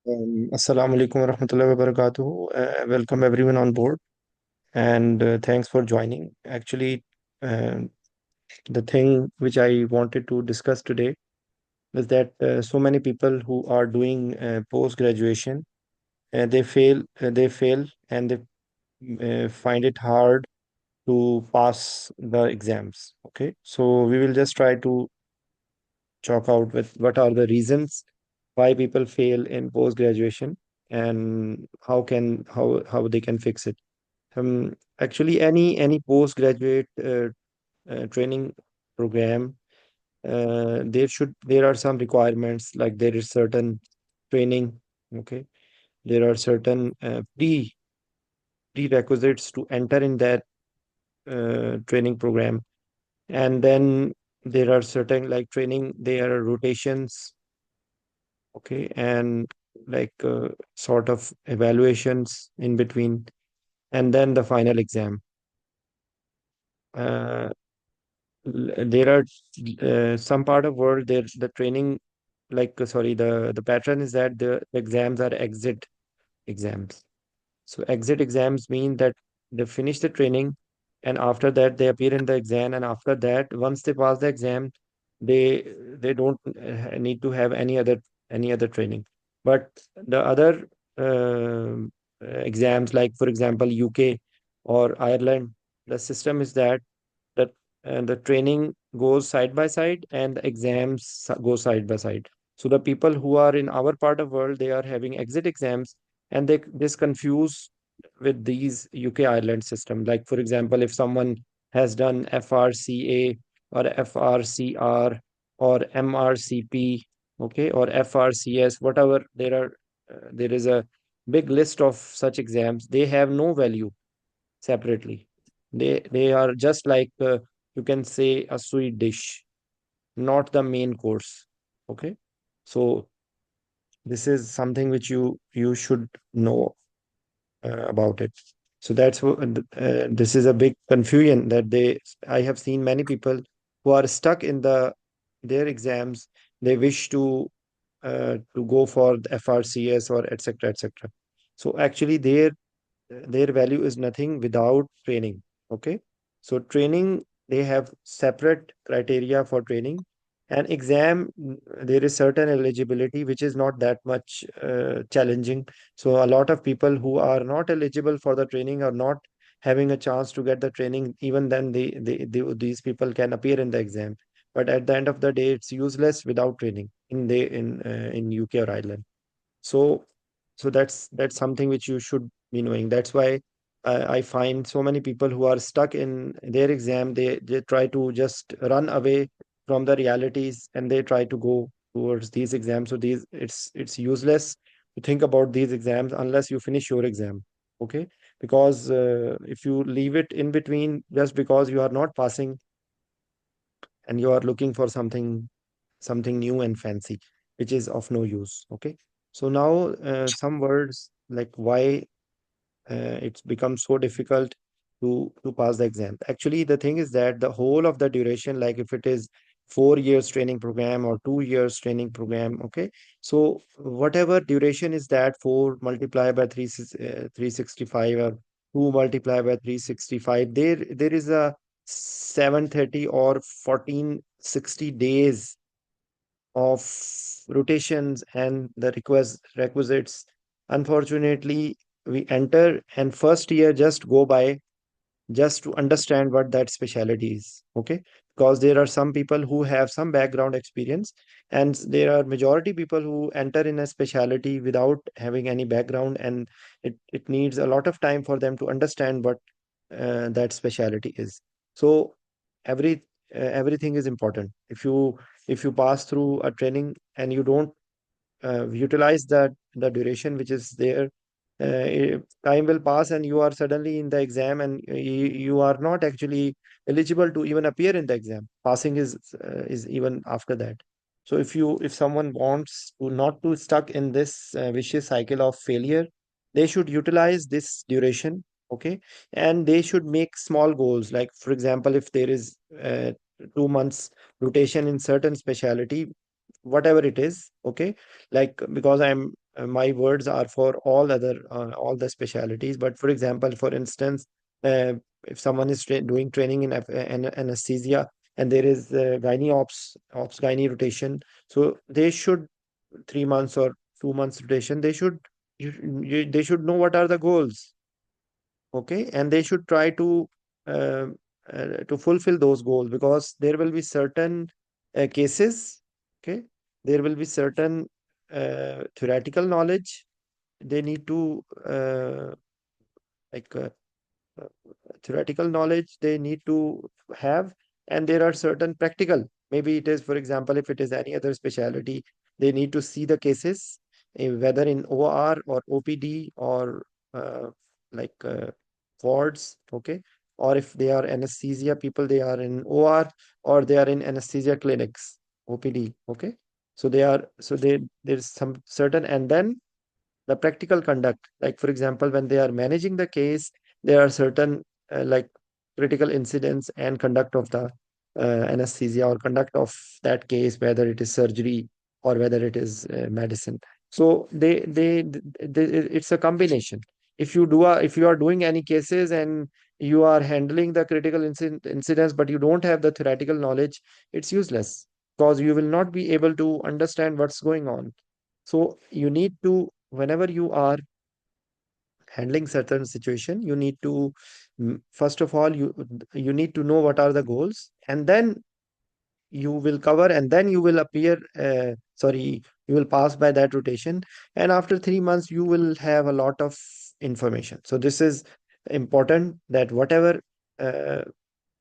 Assalamu alaikum wa rahmatullahi wa barakatuhu. Welcome everyone on board and thanks for joining. Actually, uh, the thing which I wanted to discuss today is that so many people who are doing post graduation, they fail and they find it hard to pass the exams. Okay, so we will just try to chalk out with what are the reasons why people fail in post graduation and how they can fix it. Actually, any postgraduate training program, there are some requirements, like there is certain training. Okay, there are certain prerequisites to enter in that training program, and then there are certain like training. There are rotations. Okay, and like sort of evaluations in between, and then the final exam. Uh, there are some part of world there the training, like sorry, the pattern is that the exams are exit exams. So exit exams mean that they finish the training, and after that they appear in the exam, and after that once they pass the exam, they don't need to have any other training. But the other exams, like for example UK or Ireland, the system is that the the training goes side by side and the exams go side by side. So the people who are in our part of world, they are having exit exams, and they this confuse with these UK Ireland system. Like for example, if someone has done FRCA or FRCR or MRCP, okay, or FRCS, whatever, there is a big list of such exams. They have no value separately. They are just like you can say a sweet dish, not the main course. Okay, so this is something which you should know about it. So this is a big confusion that I have seen many people who are stuck in their exams. They wish to go for the FRCS or etc etc. So actually their value is nothing without training. Okay, so training, they have separate criteria for training. And exam, there is certain eligibility which is not that much challenging. So a lot of people who are not eligible for the training are not having a chance to get the training. Even then these people can appear in the exam, but at the end of the day it's useless without training in UK or Ireland. So that's something which you should be knowing. That's why I find so many people who are stuck in their exam, they try to just run away from the realities, and they try to go towards these exams. So it's useless to think about these exams unless you finish your exam. Okay, because if you leave it in between just because you are not passing and you are looking for something new and fancy, which is of no use. Okay, so now some words like why it's become so difficult to pass the exam. Actually, the thing is that the whole of the duration, like if it is 4 years training program or 2 years training program, okay, so whatever duration is that, 4 multiplied by 365, or 2 multiplied by 365, there is a 730 or 1460 days of rotations and the requisites. Unfortunately, we enter and first year just go by just to understand what that specialty is. Okay, because there are some people who have some background experience, and there are majority people who enter in a specialty without having any background, and it needs a lot of time for them to understand what that specialty is. So everything is important. If you pass through a training and you don't utilize the duration which is there, time will pass and you are suddenly in the exam, and you are not actually eligible to even appear in the exam. Passing is even after that. So if someone wants to not to stuck in this vicious cycle of failure, they should utilize this duration. Okay, and they should make small goals. Like for example, if there is 2 months rotation in certain specialty, whatever it is. Okay, like because my words are for all the specialities. But for example, for instance, uh, if someone is doing training in anesthesia, and there is ops gynae rotation, so they should 3 months or 2 months rotation. They should know what are the goals, okay, and they should try um to fulfill those goals, because there will be certain cases, okay, there will be certain theoretical knowledge they need to like uh, theoretical knowledge they need to have, and there are certain practical, maybe it is, for example, if it is any other specialty, they need to see the cases, whether in OR or OPD or uh, like wards, okay, or if they are anesthesia people, they are in OR, or they are in anesthesia clinics, OPD, okay. So there's some certain, and then the practical conduct, like for example, when they are managing the case, there are certain like critical incidents and conduct of the anesthesia, or conduct of that case, whether it is surgery or whether it is medicine. So it's a combination. If you are doing any cases and you are handling the critical incidents, but you don't have the theoretical knowledge, it's useless, because you will not be able to understand what's going on. So you need to, whenever you are handling certain situation, you need to, first of all, you need to know what are the goals, and then you will cover, and then you will appear, sorry, you will pass by that rotation, and after 3 months you will have a lot of information. So this is important, that whatever uh,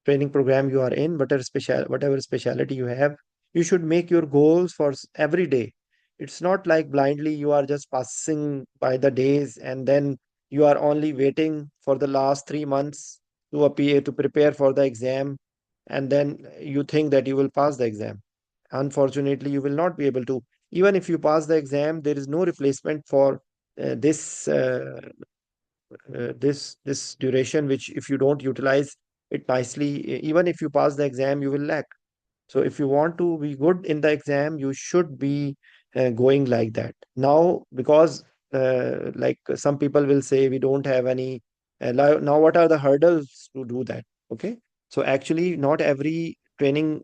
training program you are in, whatever specialty you have, you should make your goals for every day. It's not like blindly you are just passing by the days, and then you are only waiting for the last 3 months to appear to prepare for the exam, and then you think that you will pass the exam. Unfortunately, you will not be able to. Even if you pass the exam, there is no replacement for this duration, which if you don't utilize it nicely, even if you pass the exam, you will lack. So if you want to be good in the exam, you should be going like that. Now, because like some people will say we don't have any. Now, what are the hurdles to do that? Okay. So actually, not every training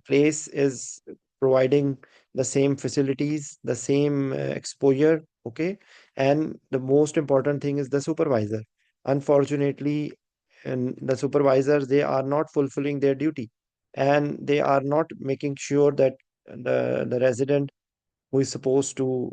place is providing the same facilities, the same exposure. Okay. And the most important thing is the supervisor. Unfortunately, and the supervisors, they are not fulfilling their duty, and they are not making sure that the resident who is supposed to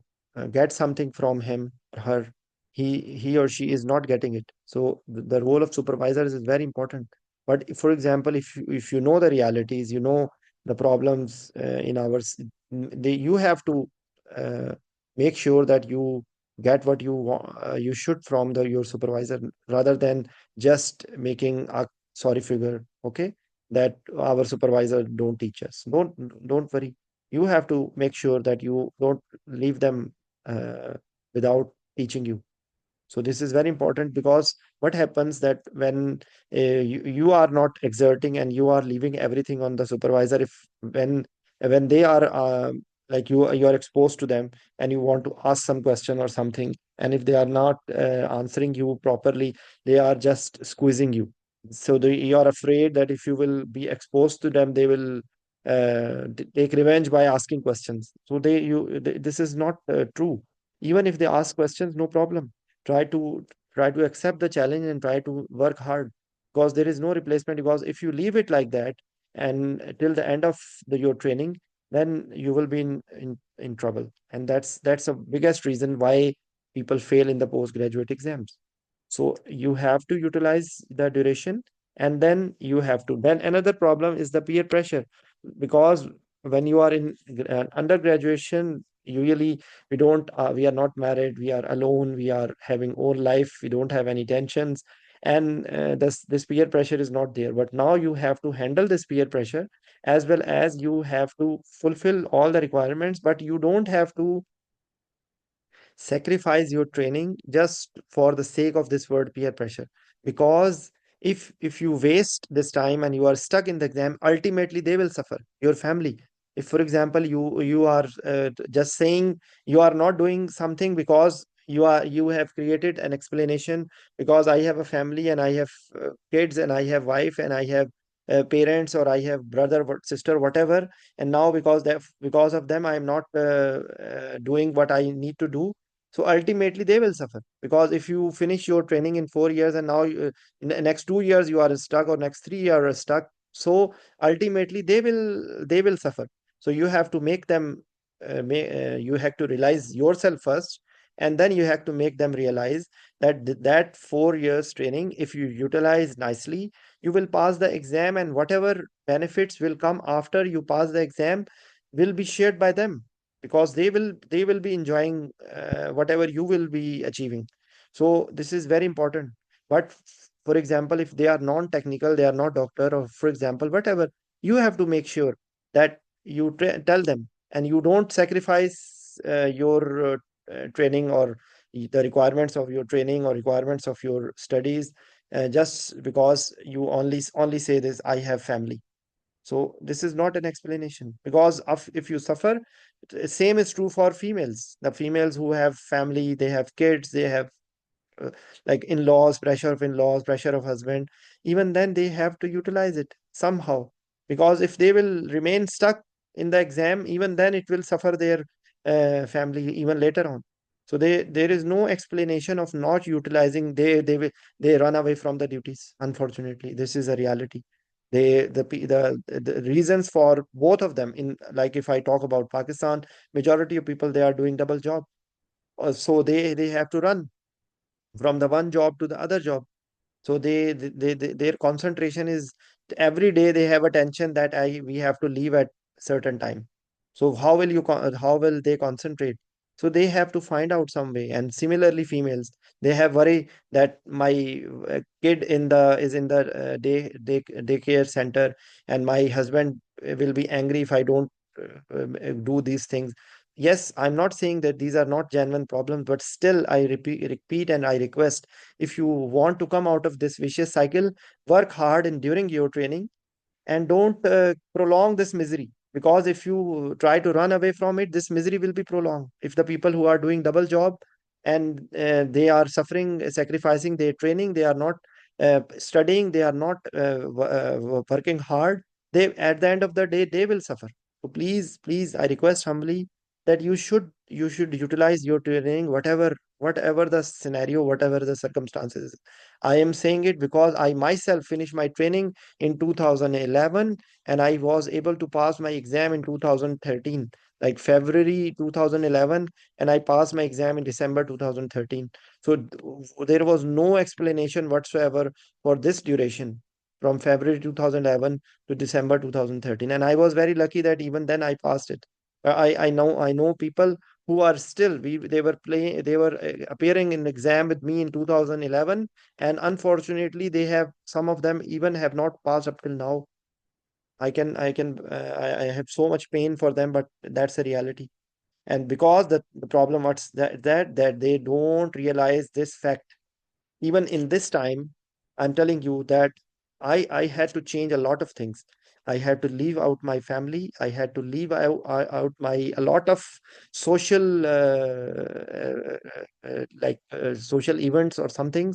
get something from him or her, he or she is not getting it. So the role of supervisors is very important. But for example, if you know the realities, you know the problems in ours, you have to uh, make sure that you get what you should from your supervisor, rather than just making a sorry figure, okay, that our supervisor don't teach us. Don't worry. You have to make sure that you don't leave them uh, without teaching you. So this is very important, because what happens that when you are not exerting and you are leaving everything on the supervisor, if when they are like you are exposed to them, and you want to ask some question or something, and if they are not answering you properly, they are just squeezing you. So you are afraid that if you will be exposed to them, they will take revenge by asking questions. So this is not true. Even if they ask questions, no problem, try to accept the challenge and try to work hard, because there is no replacement. Because if you leave it like that and till the end of your training, then you will be in trouble, and that's the biggest reason why people fail in the postgraduate exams. So you have to utilize the duration, and then you have to. Then another problem is the peer pressure, because when you are in undergraduation, usually we are not married, we are alone, we are having own life, we don't have any tensions, and this peer pressure is not there. But now you have to handle this peer pressure, as well as you have to fulfill all the requirements, but you don't have to sacrifice your training just for the sake of this word peer pressure. Because if you waste this time and you are stuck in the exam, ultimately they will suffer, your family. If, for example, you are just saying you are not doing something because you have created an explanation, because I have a family and I have kids and I have wife and I have parents, or I have brother, sister, whatever, and now because of them I am not doing what I need to do. So ultimately they will suffer, because if you finish your training in 4 years and now in the next 2 years you are stuck, or next 3 years you are stuck, so ultimately they will suffer. So you have to make them you have to realize yourself first, and then you have to make them realize that that 4 years training, if you utilize nicely, you will pass the exam, and whatever benefits will come after you pass the exam will be shared by them, because they will be enjoying whatever you will be achieving. So this is very important. But for example, if they are non-technical, they are not doctor, or for example whatever, you have to make sure that you tell them, and you don't sacrifice your training, or the requirements of your training, or requirements of your studies, just because you only say this, I have family. So this is not an explanation, because of, if you suffer, same is true for females. The females who have family, they have kids, they have uh, like in-laws, pressure of in-laws, pressure of husband, even then they have to utilize it somehow, because if they will remain stuck in the exam, even then it will suffer their family even later on. So there is no explanation of not utilizing. They run away from the duties. Unfortunately, this is a reality. The reasons for both of them, in like if I talk about Pakistan, majority of people, they are doing double job. So they have to run from the one job to the other job. So their concentration is, every day they have a tension that I we have to leave at certain time. So how will they concentrate? So they have to find out some way. And similarly, females, they have worry that my kid is in the daycare center, and my husband will be angry if I don't do these things. Yes, I'm not saying that these are not genuine problems, but still I repeat and I request, if you want to come out of this vicious cycle, work hard in during your training, and don't prolong this misery, because if you try to run away from it, this misery will be prolonged. If the people who are doing double job, and they are suffering, sacrificing their training, they are not studying, they are not working hard, they, at the end of the day, they will suffer. So please, I request humbly that you should utilize your training, whatever the scenario, whatever the circumstances. I am saying it because I myself finished my training in 2011, and I was able to pass my exam in 2013, like February 2011, and I passed my exam in December 2013. So there was no explanation whatsoever for this duration from February 2011 to December 2013, and I was very lucky that even then I passed it. I know people who are still, they were appearing in exam with me in 2011, and unfortunately they have, some of them even have not passed up till now. I have so much pain for them, but that's the reality. And because the problem, what's that they don't realize this fact. Even in this time, I'm telling you that I had to change a lot of things. I had to leave out my family. I had to leave out my a lot of social social events or something.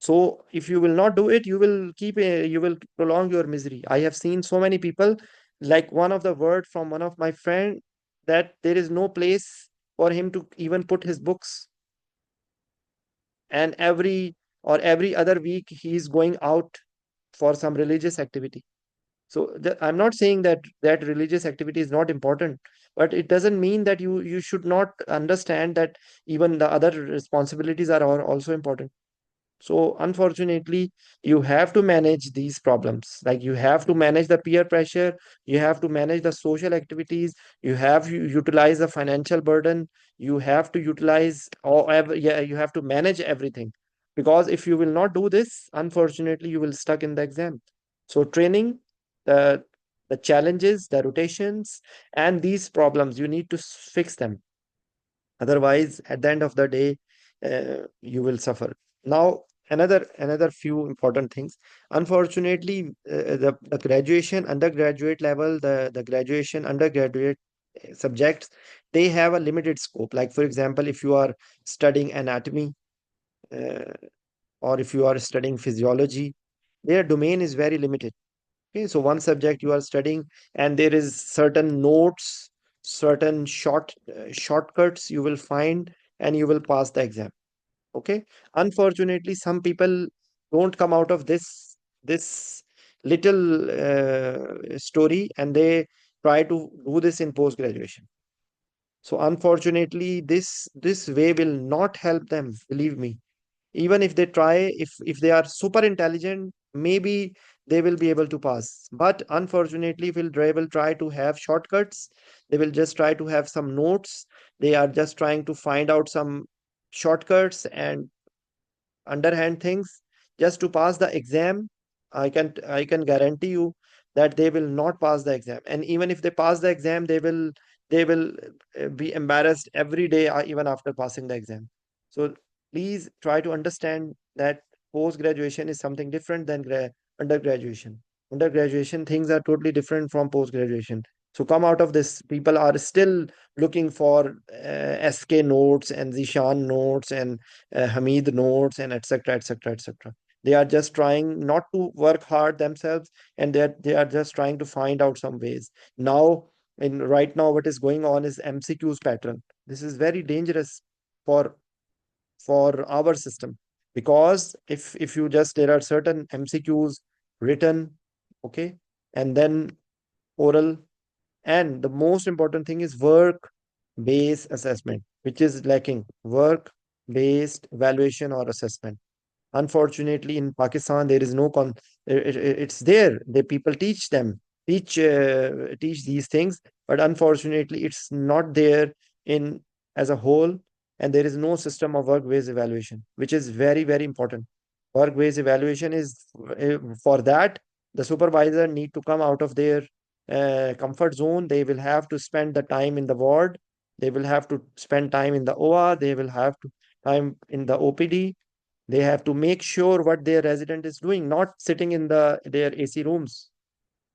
So if you will not do it, you will prolong your misery. I have seen so many people, like one of the word from one of my friend, that there is no place for him to even put his books, and every other week he is going out for some religious activity. So I'm not saying that religious activity is not important, but it doesn't mean that you should not understand that even the other responsibilities are also important. So unfortunately, you have to manage these problems. Like you have to manage the peer pressure, you have to manage the social activities, you have to utilize the financial burden, you have to utilize yeah, you have to manage everything. Because if you will not do this, unfortunately, you will stuck in the exam. So training, the the challenges, the rotations, and these problems, you need to fix them. Otherwise, at the end of the day, you will suffer. Now, another few important things. Unfortunately, the graduation undergraduate level, the graduation undergraduate subjects, they have a limited scope. Like for example, if you are studying anatomy, uh, or if you are studying physiology, their domain is very limited. Okay, so one subject you are studying, and there is certain notes, certain shortcuts you will find, and you will pass the exam. Okay, unfortunately, some people don't come out of this little story, and they try to do this in post graduation. So unfortunately, this way will not help them. Believe me, even if they try, if they are super intelligent, maybe they will be able to pass, but unfortunately they will try to have shortcuts. They will just try to have some notes. They are just trying to find out some shortcuts and underhand things just to pass the exam. I can guarantee you that they will not pass the exam, and even if they pass the exam, they will be embarrassed every day, even after passing the exam. So please try to understand that post graduation is something different than undergraduation. Undergraduation things are totally different from post graduation. So come out of this. People are still looking for SK notes and Zishan notes and Hamid notes and etc. etc. etc. They are just trying not to work hard themselves, and they are just trying to find out some ways. Now, in right now, what is going on is MCQs pattern. This is very dangerous for our system, because if you just there are certain MCQs written, okay, and then oral, and the most important thing is work based assessment, which is lacking. Work based evaluation or assessment. Unfortunately, in Pakistan, there is no it's there. The people teach them, teach these things, but unfortunately, it's not there in as a whole, and there is no system of work-based evaluation, which is very, very important. Work-based evaluation is for that the supervisor need to come out of their comfort zone. They will have to spend the time in the ward. They will have to spend time in the OR. They will have to time in the OPD. They have to make sure what their resident is doing, not sitting in their AC rooms,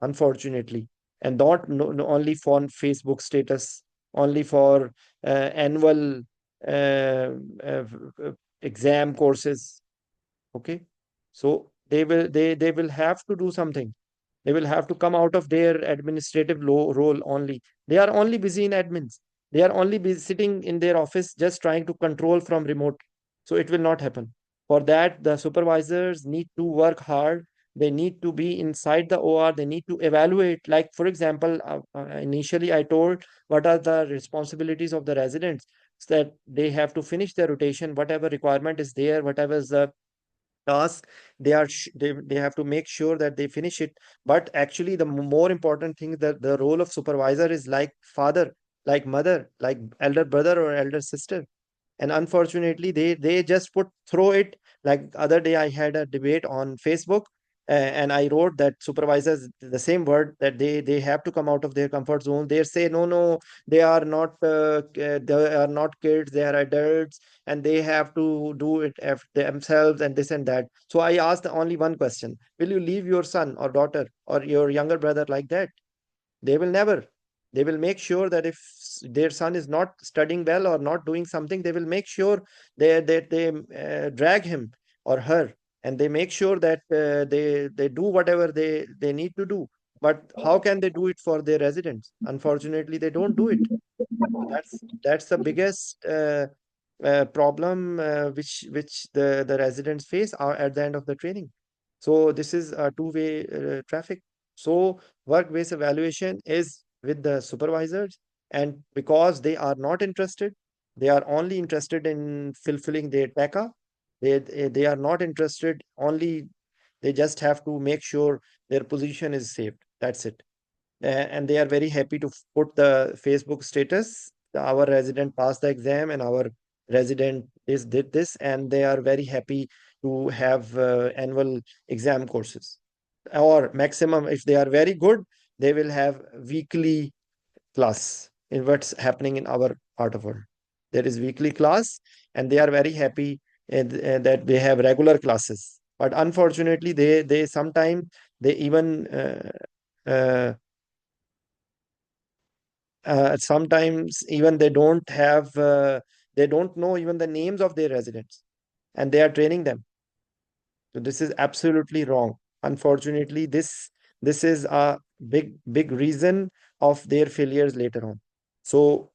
unfortunately, and not only for Facebook status, only for annual uh, uh, uh, exam courses. Okay, so they will have to do something. They will have to come out of their administrative role only. They are only busy in admins. They are only busy sitting in their office just trying to control from remote. So it will not happen. For that, the supervisors need to work hard. They need to be inside the OR. They need to evaluate. Like, for example, initially I told what are the responsibilities of the residents, so that they have to finish their rotation, whatever requirement is there, whatever is the task, they have to make sure that they finish it. But actually the more important thing, that the role of supervisor is like father, like mother, like elder brother or elder sister. And unfortunately they just put throw it. Like other day I had a debate on Facebook, and I wrote that supervisors the same word, that they have to come out of their comfort zone. They say no, no, they are not kids, they are adults, and they have to do it themselves and this and that. So I asked only one question: will you leave your son or daughter or your younger brother like that? They will never. They will make sure that if their son is not studying well or not doing something, they will make sure they drag him or her, and they make sure that they do whatever they need to do. But how can they do it for their residents? Unfortunately, they don't do it. So that's the biggest problem which the residents face at the end of the training. So this is a two-way traffic. So work-based evaluation is with the supervisors, and because they are not interested, they are only interested in fulfilling their TACA. They are not interested only. They just have to make sure their position is saved. That's it. And they are very happy to put the Facebook status. Our resident passed the exam, and our resident is did this, and they are very happy to have annual exam courses. Or maximum, if they are very good, they will have weekly class in what's happening in our part of world. There is weekly class, and they are very happy. that they have regular classes. But unfortunately, they sometimes they even uh, sometimes even they don't know even the names of their residents, and they are training them. So this is absolutely wrong. Unfortunately, this is a big reason of their failures later on. So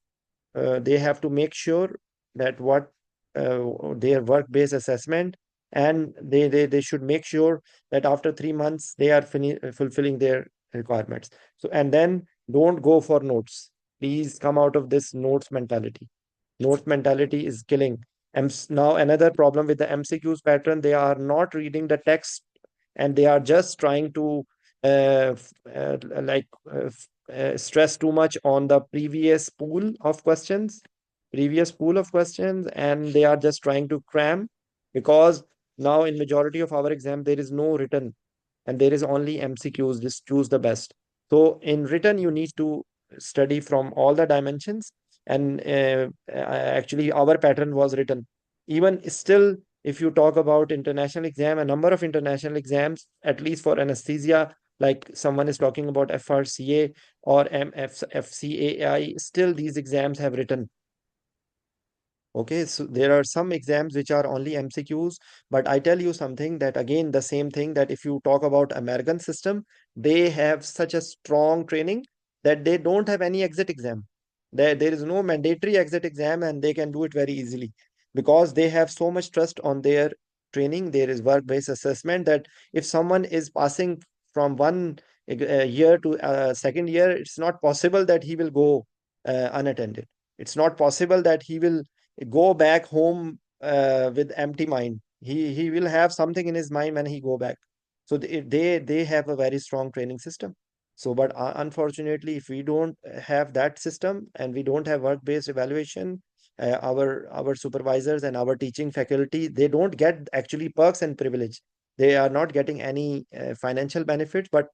they have to make sure that what their work-based assessment, and they should make sure that after 3 months they are fulfilling their requirements. So and then don't go for notes. Please come out of this notes mentality. Notes mentality is killing. Now another problem with the MCQs pattern, they are not reading the text, and they are just trying to uh, f- uh, like stress too much on the previous pool of questions, and they are just trying to cram, because now in majority of our exam there is no written, and there is only MCQs. Just choose the best. So in written, you need to study from all the dimensions. And actually, our pattern was written. Even still, if you talk about international exam, a number of international exams, at least for anesthesia, like someone is talking about FRCA or FCAI, still these exams have written. Okay, so there are some exams which are only MCQs, but I tell you something, that again, the same thing, that if you talk about American system, they have such a strong training that they don't have any exit exam. There is no mandatory exit exam, and they can do it very easily because they have so much trust on their training. There is work-based assessment that if someone is passing from one year to second year, it's not possible that he will go unattended. It's not possible that he will go back home with empty mind. He will have something in his mind when he go back. So they have a very strong training system. So but unfortunately, if we don't have that system and we don't have work based evaluation, our supervisors and our teaching faculty, they don't get actually perks and privilege. They are not getting any financial benefits, but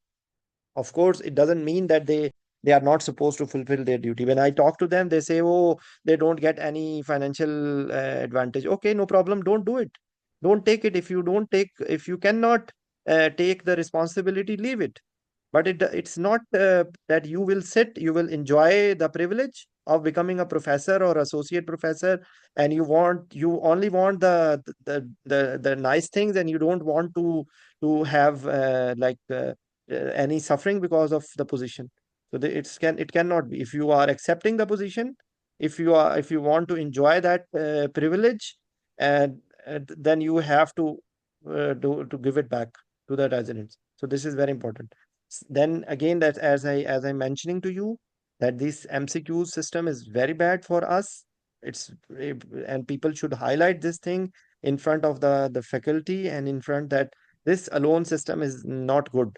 of course it doesn't mean that they are not supposed to fulfill their duty. When I talk to them, they say, oh, they don't get any financial advantage. Okay, no problem, don't do it. Don't take it. If you cannot take the responsibility, leave it. But it's not that you will sit, you will enjoy the privilege of becoming a professor or associate professor, and you only want the nice things, and you don't want to have any suffering because of the position. So it cannot be. If you are accepting the position, if you want to enjoy that privilege, and then you have to give it back to the residents. So this is very important. Then again, that as I'm mentioning to you, that this MCQ system is very bad for us. It's and people should highlight this thing in front of the faculty, and in front that this alone system is not good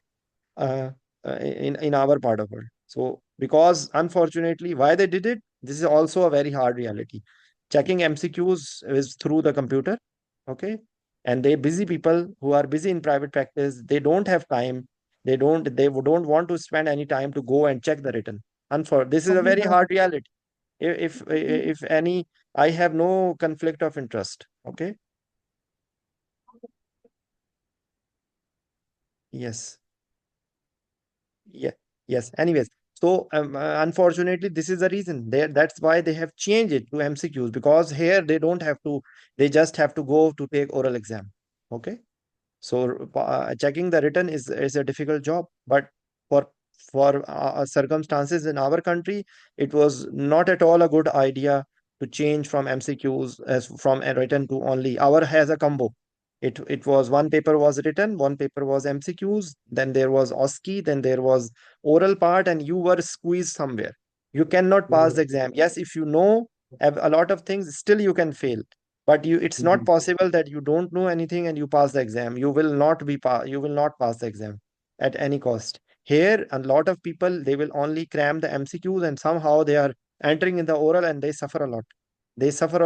uh, in our part of world. So because unfortunately, why they did it, this is also a very hard reality. Checking MCQs is through the computer, okay, and they busy people who are busy in private practice, they don't have time. They don't want to spend any time to go and check the written. And for this is a very hard reality. If any, I have no conflict of interest. Okay. Yes. Yeah, yes. Anyways, so unfortunately, this is the reason. That's why they have changed it to MCQs, because here they don't have to. They just have to go to take oral exam. Okay. So checking the written is a difficult job, but for circumstances in our country, it was not at all a good idea to change from MCQs as from a written to only. Our has a combo. It was one paper was written, one paper was MCQs, then there was OSCE, then there was oral part, and you were squeezed somewhere. You cannot pass the exam. Yes, if you know a lot of things, still you can fail, but it's not possible that you don't know anything and you pass the exam. You will not pass the exam at any cost. Here a lot of people, they will only cram the MCQs, and somehow they are entering in the oral, and they suffer a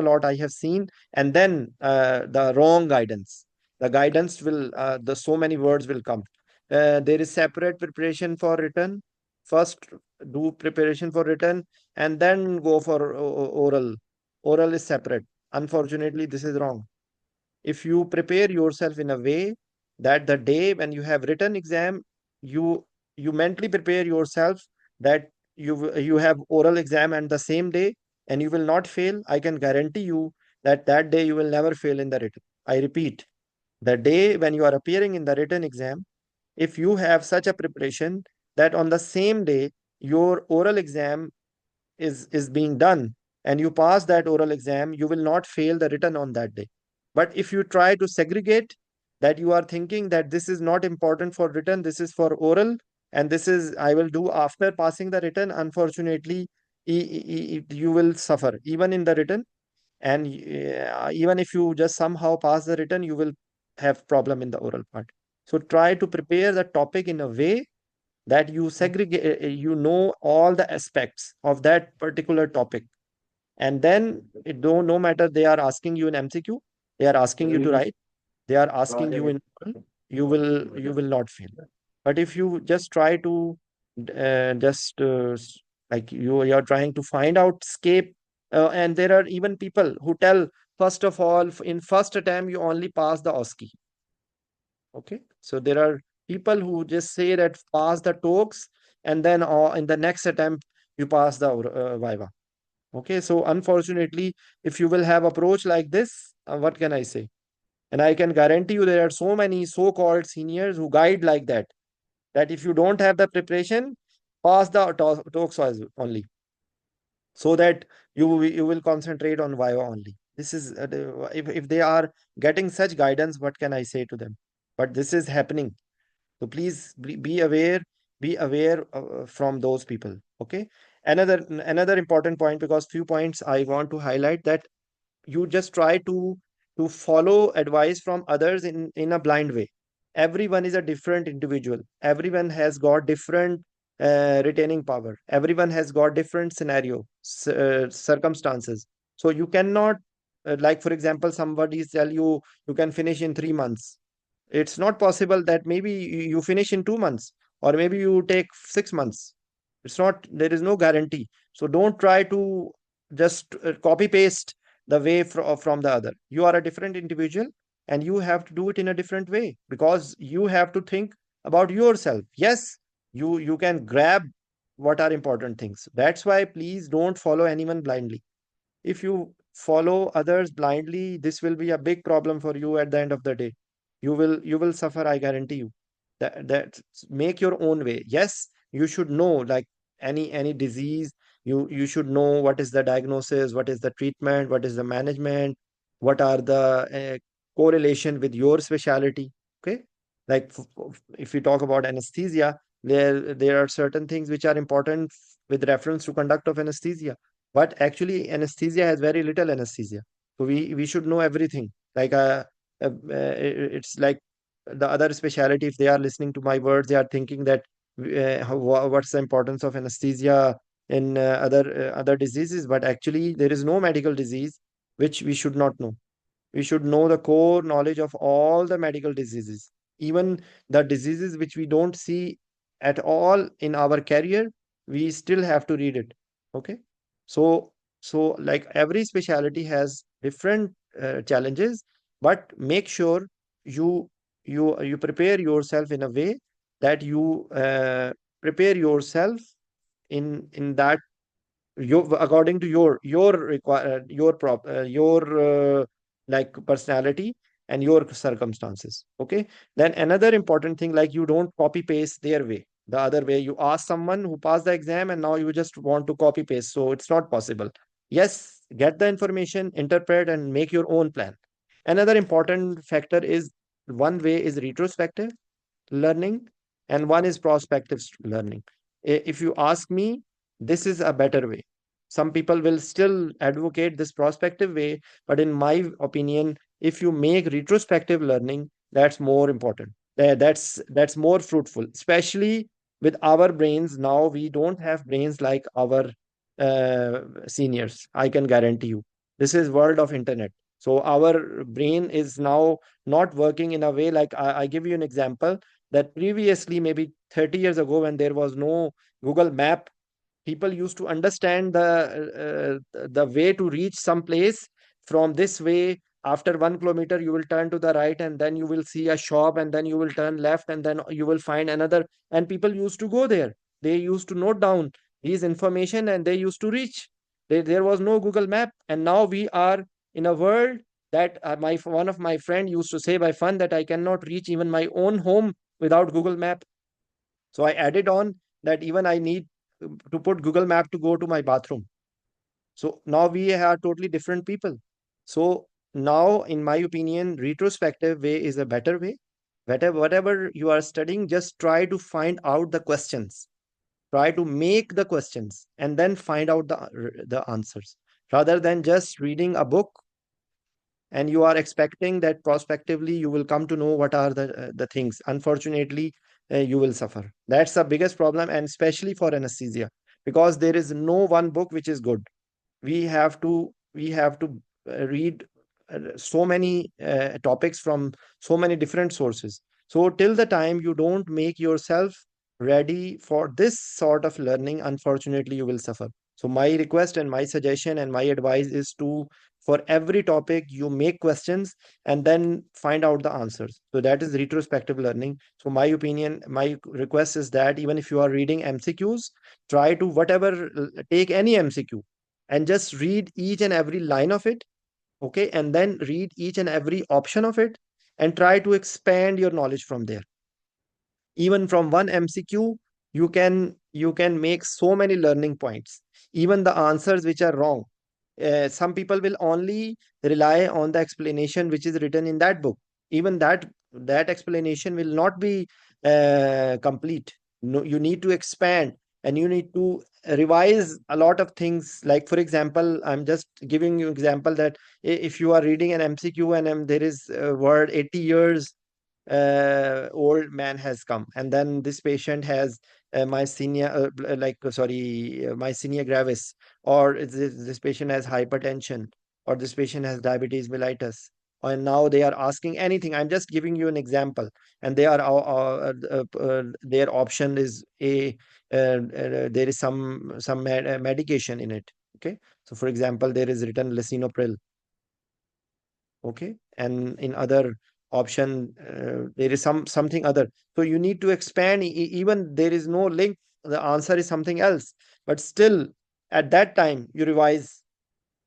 lot, I have seen. And then the wrong guidance, the guidance will the so many words will come. There is separate preparation for written. First do preparation for written, and then go for oral. Oral is separate. Unfortunately, this is wrong. if you prepare yourself in a way that the day when you have written exam, you you mentally prepare yourself that you have oral exam and the same day, and you will not fail. I can guarantee you that that day you will never fail in the written. I repeat, the day when you are appearing in the written exam, if you have such a preparation that on the same day your oral exam is being done and you pass that oral exam, you will not fail the written on that day. But if you try to segregate, that you are thinking that this is not important for written, this is for oral, and this is I will do after passing the written, unfortunately you will suffer even in the written. And even if you just somehow pass the written, you will have problem in the oral part. So try to prepare the topic in a way that you segregate, you know all the aspects of that particular topic. And then it don't, no matter they are asking you in MCQ, they are asking you to write, they are asking you in oral, you will not fail. But if you just try to just like you are trying to find out escape, and there are even people who tell, first of all, in first attempt you only pass the OSCE. Okay, so there are people who just say that pass the talks, and then in the next attempt you pass the Viva. Okay, so unfortunately, if you will have approach like this, what can I say? And I can guarantee you there are so many so-called seniors who guide like that. That if you don't have the preparation, pass the talks only, so that you will concentrate on Viva only. This is if they are getting such guidance, what can I say to them? But this is happening, so please be aware, be aware from those people. Okay. Another important point, because few points I want to highlight, that you just try to follow advice from others in a blind way. Everyone is a different individual. Everyone has got different retaining power. Everyone has got different scenario, circumstances. So you cannot, like for example, somebody tell you you can finish in 3 months. It's not possible that maybe you finish in 2 months, or maybe you take 6 months. It's not, there is no guarantee. So don't try to just copy paste the way from the other. You are a different individual, and you have to do it in a different way, because you have to think about yourself. Yes, you can grab what are important things. That's why please don't follow anyone blindly. If you follow others blindly, this will be a big problem for you at the end of the day. You will suffer, I guarantee you. That make your own way. Yes, you should know, like any disease, you should know what is the diagnosis, what is the treatment, what is the management, what are the correlation with your specialty. Okay, like if we talk about anesthesia, there are certain things which are important with reference to conduct of anesthesia, but actually anesthesia has very little anesthesia. So we should know everything. Like it's like the other specialty, if they are listening to my words, they are thinking that what's the importance of anesthesia in other diseases. But actually there is no medical disease which we should not know. We should know the core knowledge of all the medical diseases, even the diseases which we don't see at all in our career. We still have to read it. Okay. So like every specialty has different challenges, but make sure you you prepare yourself in a way that you prepare yourself in that, your according to your require your like personality and your circumstances. Okay. Then another important thing, like you don't copy paste their way, the other way. You ask someone who passed the exam and now you just want to copy paste, so it's not possible. Yes, get the information, interpret, and make your own plan. Another important factor is, one way is retrospective learning and one is prospective learning. If you ask me, this is a better way. Some people will still advocate this prospective way, but in my opinion, if you make retrospective learning, that's more important. That's more fruitful, especially with our brains. Now we don't have brains like our seniors. I can guarantee you. This is world of internet. So our brain is now not working in a way like I give you an example that previously, maybe 30 years ago, when there was no Google Map, people used to understand the way to reach some place from this way. after 1 kilometer you will turn to the right, and then you will see a shop, and then you will turn left, and then you will find another. And people used to go there, they used to note down these information, and they used to reach. There was no Google Map. And now we are in a world that my one of my friend used to say by fun that I cannot reach even my own home without Google Map. So I added on that even I need to put Google Map to go to my bathroom. So now we are totally different people. So now, in my opinion, retrospective way is a better way. Whatever you are studying, just try to find out the questions. Try to make the questions and then find out the answers, rather than just reading a book and you are expecting that prospectively you will come to know what are the things. Unfortunately, you will suffer. That's the biggest problem, and especially for anesthesia, because there is no one book which is good. We have to read so many topics from so many different sources. So till the time you don't make yourself ready for this sort of learning, unfortunately you will suffer. So my request and my suggestion and my advice is to, for every topic you make questions and then find out the answers. So that is retrospective learning. So my opinion, my request is that even if you are reading MCQs, try to whatever take any MCQ and just read each and every line of it. Okay, and then read each and every option of it and try to expand your knowledge from there. Even from one MCQ, you can make so many learning points. Even the answers which are wrong, some people will only rely on the explanation which is written in that book. Even that explanation will not be complete. No, you need to expand, and you need to revise a lot of things. Like for example, I'm just giving you example that if you are reading an MCQ and there is a word 80 years old man has come, and then this patient has myasthenia myasthenia gravis, or this patient has hypertension, or this patient has diabetes mellitus, and now they are asking anything. I'm just giving you an example, and they are their option is a there is some medication in it. Okay, so for example, there is written lisinopril. Okay, and in other option there is something other. So you need to expand. Even there is no link, the answer is something else, but still at that time you revise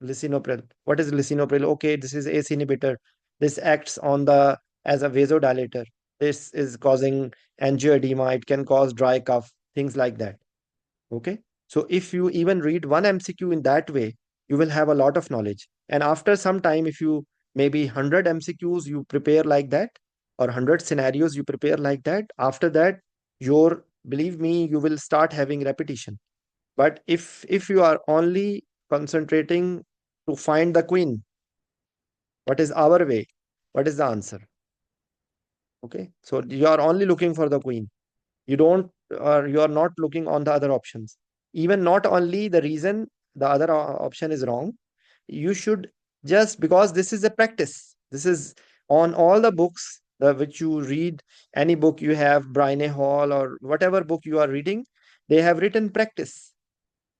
lisinopril. What is lisinopril? Okay, this is ACE inhibitor. This acts on the as a vasodilator. This is causing angioedema. It can cause dry cough, things like that. Okay. So if you even read one MCQ in that way, you will have a lot of knowledge. And after some time, if you maybe 100 MCQs you prepare like that, or 100 scenarios you prepare like that, after that, believe me, you will start having repetition. But if you are only concentrating to find the queen, what is our way? What is the answer? Okay. So you are only looking for the queen. You don't, or you are not looking on the other options. Even not only the reason the other option is wrong, you should just, because this is a practice. This is on all the books which you read. Any book you have, Brine Hall or whatever book you are reading, they have written practice.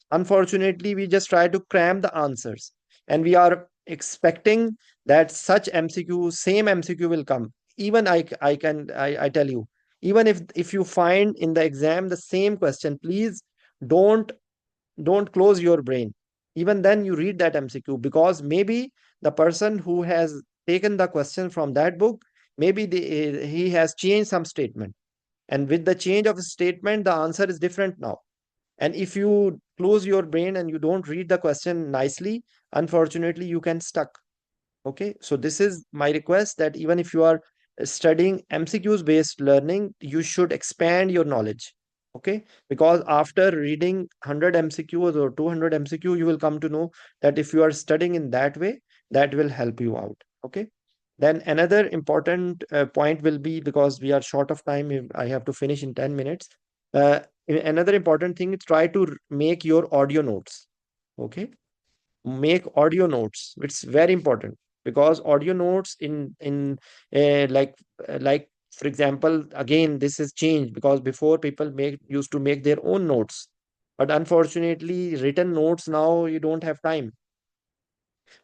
Unfortunately, we just try to cram the answers, and we are expecting that such MCQ, same MCQ will come. Even I tell you, even if you find in the exam the same question, please don't don't close your brain. Even then, you read that MCQ, because maybe the person who has taken the question from that book, maybe he has changed some statement, and with the change of statement, the answer is different now. And if you close your brain and you don't read the question nicely, unfortunately, you can stuck. Okay. So this is my request, that even if you are studying MCQs based learning, you should expand your knowledge. Okay. Because after reading 100 MCQs or 200 MCQ, you will come to know that if you are studying in that way, that will help you out. Okay. Then another important point will be, because we are short of time, I have to finish in 10 minutes. Uh, Another important thing is, try to make your audio notes. Okay, make audio notes. It's very important, because audio notes in like for example, again this is changed, because before people make used to make their own notes, but unfortunately written notes now you don't have time.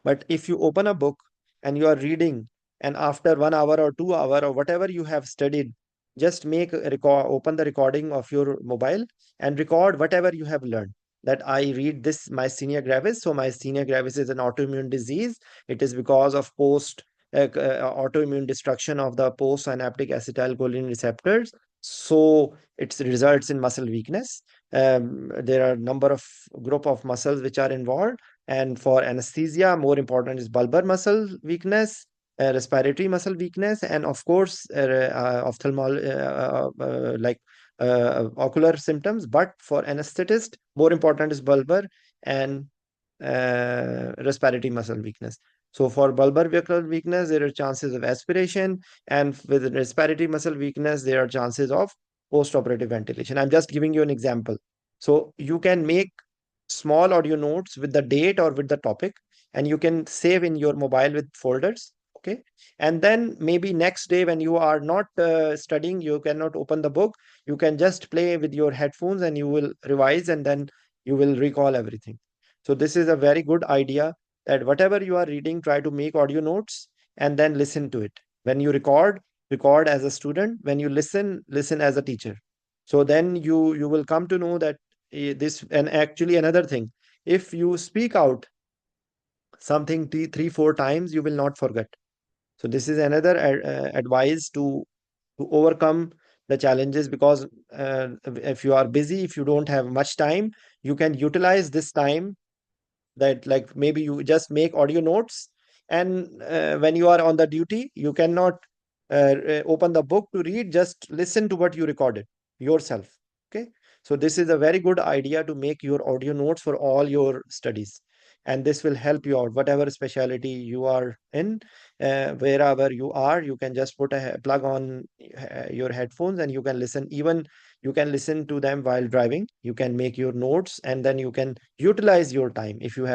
But if you open a book and you are reading, and after 1 hour or 2 hour or whatever you have studied, just make a record, open the recording of your mobile and record whatever you have learned. That I read this myasthenia gravis. So myasthenia gravis is an autoimmune disease. It is because of autoimmune destruction of the postsynaptic acetylcholine receptors. So it results in muscle weakness. There are a number of group of muscles which are involved. And for anesthesia, more important is bulbar muscle weakness, respiratory muscle weakness, and of course, ocular symptoms. But for anesthetist, more important is bulbar and respiratory muscle weakness. So for bulbar muscle weakness, there are chances of aspiration, and with respiratory muscle weakness, there are chances of post-operative ventilation. I'm just giving you an example. So you can make small audio notes with the date or with the topic, and you can save in your mobile with folders. Okay. And then maybe next day when you are not studying, you cannot open the book, you can just play with your headphones and you will revise, and then you will recall everything. So this is a very good idea, that whatever you are reading, try to make audio notes and then listen to it. When you record, record as a student. When you listen, listen as a teacher. So then you will come to know that this. And actually another thing, if you speak out something three, four times, you will not forget. So this is another advice to overcome the challenges, because if you are busy, if you don't have much time, you can utilize this time, that like maybe you just make audio notes, and when you are on the duty, you cannot open the book to read, just listen to what you recorded yourself. Okay. So this is a very good idea, to make your audio notes for all your studies, and this will help you out whatever specialty you are in. Wherever you are, you can just put a plug on your headphones, and you can listen. Even you can listen to them while driving, you can make your notes, and then you can utilize your time if you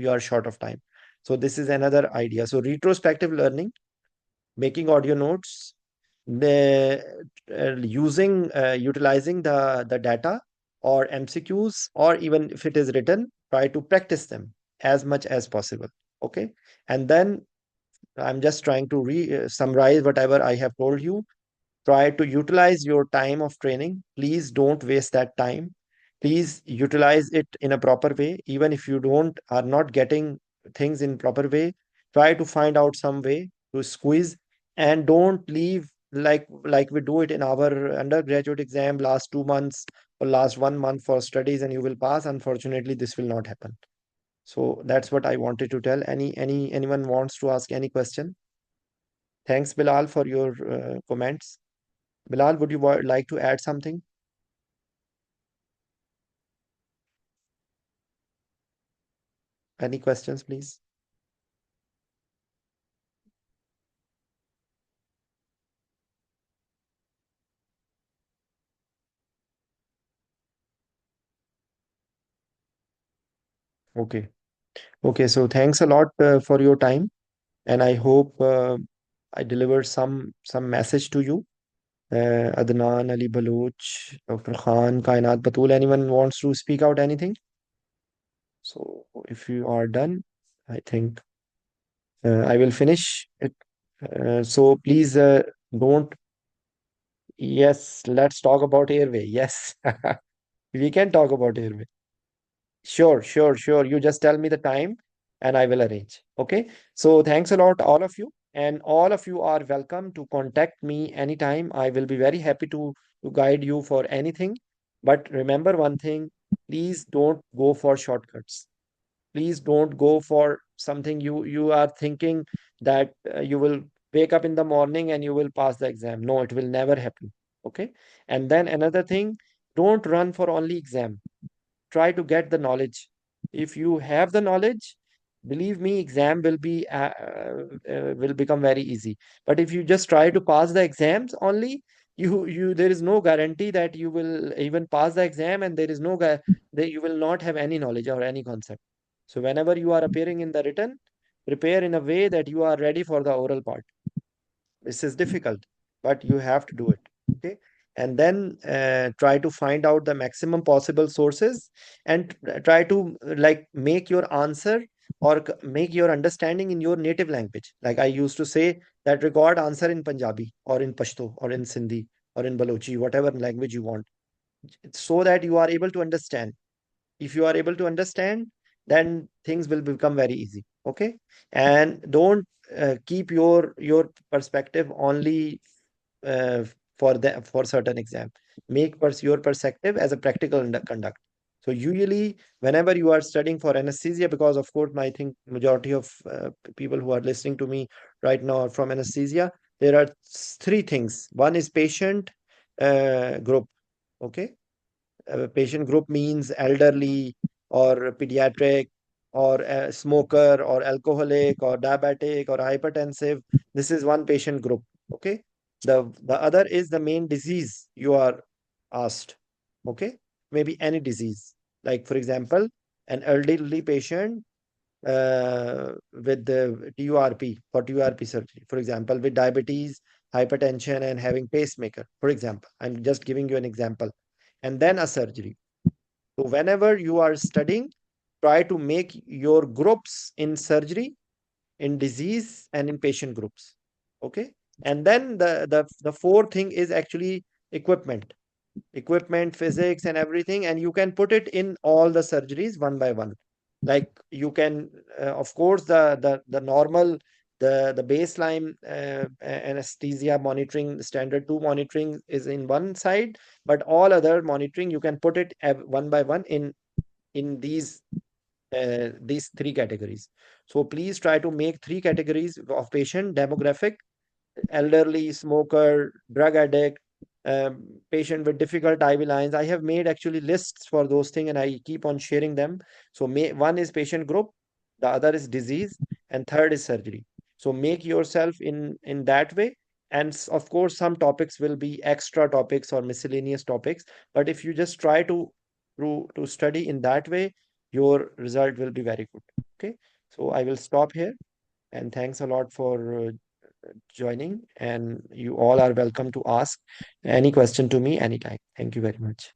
are short of time. So this is another idea. So retrospective learning, making audio notes, the utilizing the data or MCQs, or even if it is written, try to practice them as much as possible. Okay. And then I'm just trying to summarize whatever I have told you. Try to utilize your time of training. Please don't waste that time. Please utilize it in a proper way. Even if you don't are not getting things in proper way, try to find out some way to squeeze, and don't leave like we do it in our undergraduate exam, last 2 months or last 1 month for studies and you will pass. Unfortunately, this will not happen. So that's what I wanted to tell. Anyone wants to ask any question? Thanks, Bilal, for your comments. Bilal, would you like to add something? Any questions, please? Okay. Okay. So thanks a lot for your time, and I hope I delivered some message to you. Adnan, Ali Baloch, Dr. Khan, Kainat Batul. Anyone wants to speak out anything? So if you are done, I think I will finish it. So please don't. Yes, let's talk about airway. Yes, we can talk about airway. Sure, sure, sure. You just tell me the time and I will arrange. Okay. So thanks a lot, all of you. And all of you are welcome to contact me anytime. I will be very happy to guide you for anything. But remember one thing, please don't go for shortcuts. Please don't go for something you are thinking that you will wake up in the morning and you will pass the exam. No, it will never happen. Okay. And then another thing, don't run for only exam, try to get the knowledge. If you have the knowledge, believe me, exam will become very easy. But if you just try to pass the exams only, you there is no guarantee that you will even pass the exam, and there is no that you will not have any knowledge or any concept. So whenever you are appearing in the written, prepare in a way that you are ready for the oral part. This is difficult, but you have to do it. Okay. And then try to find out the maximum possible sources, and try to like make your answer or make your understanding in your native language. Like I used to say that record answer in Punjabi or in Pashto or in Sindhi or in Balochi, whatever language you want, so that you are able to understand. If you are able to understand, then things will become very easy. Okay. And don't keep your perspective only uh, for certain exam. Make your perspective as a practical conduct. So usually whenever you are studying for anesthesia, because of course I think majority of people who are listening to me right now are from anesthesia, there are three things. One is patient group. Okay. Patient group means elderly or pediatric or a smoker or alcoholic or diabetic or hypertensive. This is one patient group. Okay. The other is the main disease you are asked. Okay. Maybe any disease. Like for example, an elderly patient with the TURP for TURP surgery. For example, with diabetes, hypertension, and having pacemaker. For example, I'm just giving you an example, and then a surgery. So whenever you are studying, try to make your groups in surgery, in disease, and in patient groups. Okay. And then the fourth thing is actually equipment. Equipment, physics, and everything, and you can put it in all the surgeries one by one. Like you can, of course, the normal, the baseline anesthesia monitoring, standard two monitoring is in one side, but all other monitoring you can put it one by one in these three categories. So please try to make three categories of patient: demographic, elderly, smoker, drug addict, patient with difficult IV lines. I have made actually lists for those things and I keep on sharing them. So one is patient group, the other is disease, and third is surgery. So make yourself in that way. And of course, some topics will be extra topics or miscellaneous topics. But if you just try to study in that way, your result will be very good. Okay. So I will stop here and thanks a lot for joining. And you all are welcome to ask any question to me anytime. Thank you very much.